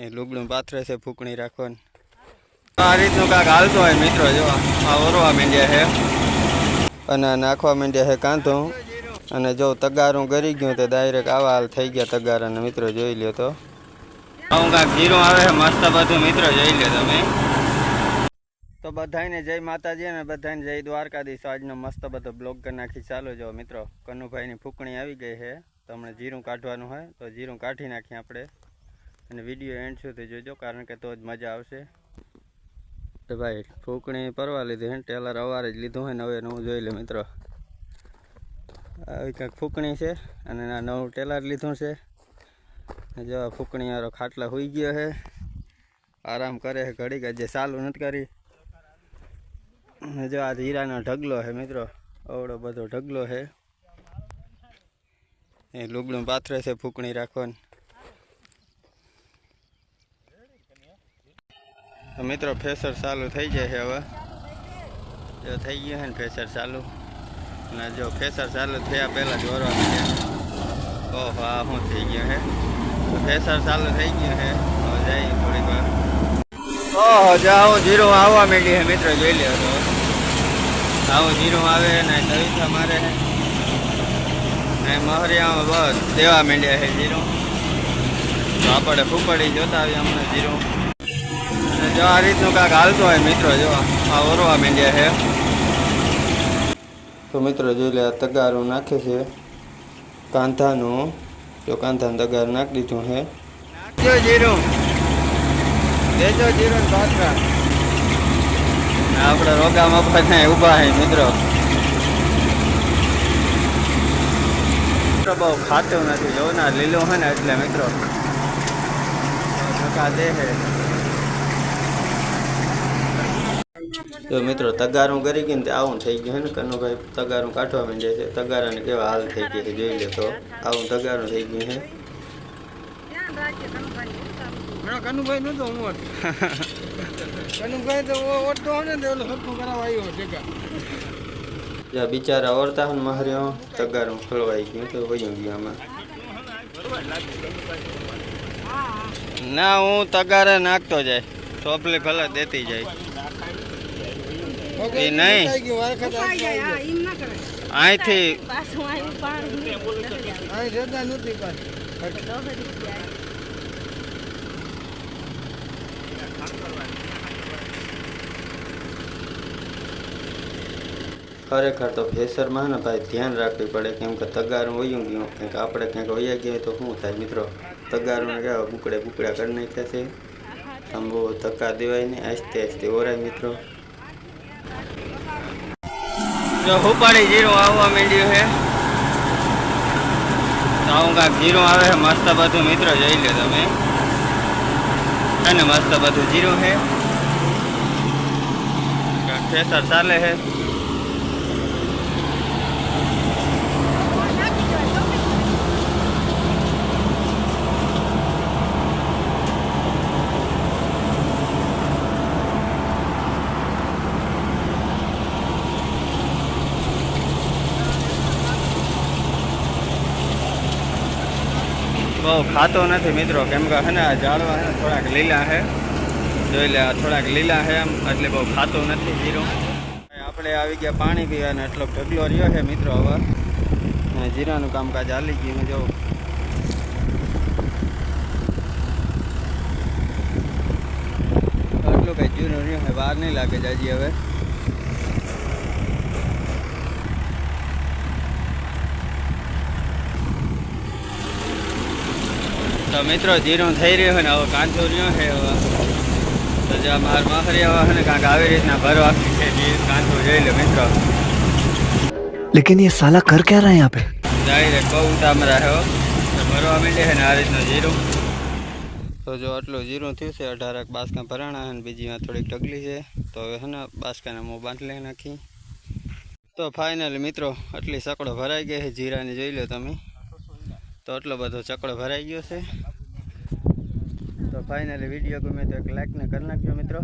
એ લુગડું પાથરે છે ફૂકણી રાખવાનું આ રીતનું કાંક હાલતું હોય મિત્રો. જો આ ઓરવા માંડ્યા છે અને નાખવા માંડ્યા છે કાંધો. અને જો તગારું ગરી ગયું તો ડાયરેક્ટ આવા હાલ થઈ ગયા તગારાને મિત્રો. જોઈ લ્યો તો આવું કાંક જીરું આવે છે મસ્ત બધું મિત્રો. જોઈ લ્યો તમે. તો બધાને જય માતાજી અને બધાને જય દ્વારકાધીશ. આજનો મસ્ત બધો બ્લોગ કરી નાખી. ચાલો જો મિત્રો કનુભાઈની ફૂકણી આવી ગઈ છે. તો હમણાં જીરું કાઢવાનું હોય તો જીરું કાઢી નાખીએ આપણે. અને વિડીયો એન્ડ સુધી જોજો કારણ કે તો જ મજા આવશે. તો ભાઈ ફૂકણી પરવા લીધી હે. ટેલર અવારે જ લીધું હોય ને હવે નવું જોઈ લે મિત્રો. આવી કંઈક ફૂકણી છે અને આ નવું ટેલર લીધું છે. જો ફૂકણી વાળો ખાટલા હોઈ ગયો છે. આરામ કરે છે ઘડીક જે ચાલુ નથી કરી. જો આ હીરાનો ઢગલો છે મિત્રો. અવડો બધો ઢગલો છે. એ લુગડું પાથરે છે ફૂકણી રાખવાનું. તો મિત્રો ફેસર ચાલુ થઈ જાય છે હવે. જો થઈ ગયું છે ને ફેસર ચાલુ. અને જો ફેસર ચાલુ થયા પહેલાં જ ઓરવા માંડ્યા. ઓહો આ શું થઈ ગયું છે. ફેસર ચાલુ થઈ ગયું છે. હવે જઈએ થોડીક વાર. ઓહો જો આવું જીરું આવવા માંડી છે મિત્રો. જોઈ લે તો આવું જીરું આવે ને તવીથા મારે છે ને મહરિયામાં બસ દેવા માંડ્યા છે જીરું. તો આપણે ફૂકડી જોતા આવીએ હમણાં જીરું. અને જો આ રીતનું કાંક હાલતું હોય મિત્રો. જો આ ઓરવા માંડ્યા છે. તો મિત્રો જોઈ લે તગારું નાખે છે કાંધાનું. જો કાંધાનું તગારું નાખી દીધું છે. જો જીરું દેજો જીરું પાથરા. આપણે રોગા મફત ઊભા છે મિત્રો. બહુ ખાતું નથી. જો ના લીલું હોય ને એટલે મિત્રો ધક્કા દે છે. તો મિત્રો તગારું કરી ગયું ને આવું થઈ ગયું છે ને. કનુભાઈ તગારું કાઢવા માંડે છે. તગારાને કેવા હાલ થઈ ગયા છે જોઈ લે તો. આવું તગારું થઈ ગયું છે. કનુભાઈ નતો હું કનુભાઈ તો ઓટો ને ઓલો સરખું કરાવવા આવ્યો જગ્યા. જ્યાં બિચારા ઓરતા હોય મહર્યો તગારું ખોલવાઈ ગયું તો વયું ગયું આમાં. ના હું તગારે નાખતો જાય. સોપલી ભલે દેતી જાય એ નહીં. અહીંથી ખરેખર તો ફેસરમાં ને ભાઈ ધ્યાન રાખવી પડે. કેમ કે તગારું વયું ગયું કંઈક આપણે ક્યાંક વયા ગયા તો શું થાય મિત્રો. તગારું કેવા બુકડે બુકડા કરી નાખ્યા છે. આમ બહુ ધક્કા દેવાય નહીં. આસ્તે આસ્તે ઓરાય મિત્રો. જો ઉપાડી જીરું આવવા માંડ્યું છે. તો આવું કાંક જીરું આવે છે મસ્ત બધું મિત્રો. જોઈ લો તમે. અને મસ્ત બધું જીરું છે. ફેસર ચાલે છે. બહુ ખાતો નથી મિત્રો. કેમ કે હે ને ઝાડવા હે થોડાક લીલા છે. જોઈ લે થોડાક લીલા છે એમ એટલે બહુ ખાતું નથી જીરું. આપણે આવી ગયા પાણી પીવાને એટલો ઢગલો રહ્યો છે મિત્રો. હવે જીરાનું કામકાજ હાલી ગયું. જો એટલું કંઈ જીરું રહ્યું છે. બહાર નહીં લાગે જાજી હવે. તો મિત્રો જીરું થઈ રહ્યું છે ને હવે કાંચો રહ્યો છે. હવે તો જો માર માખરી આવે છે ને કાંક આવી રીતના ભરવાની છે જીરું કાંચો. જોઈ લો મિત્રો. लेकिन ये साला कर क्या रहा है यहाँ पे? ડાયરેક્ટ બહુ ઉતામરા છે તો ભરવા માંડે છે ને આ રીતનું જીરું. તો જો આટલું જીરું થયું છે. 18 બાસકા ભરાણા અને બીજીમાં થોડીક ઢગલી છે. તો હવે છે ને બાસકાને મોં બાંધી નાખી. તો ફાઇનલી મિત્રો આટલી સકડો ભરાઈ ગઈ છે જીરાની. જોઈ લો તમે. તો એટલો બધો ચકડો ભરાઈ ગયો છે. તો ફાઇનલી વિડીયો ગમે તો એક લાઈક ને કરી નાખજો મિત્રો.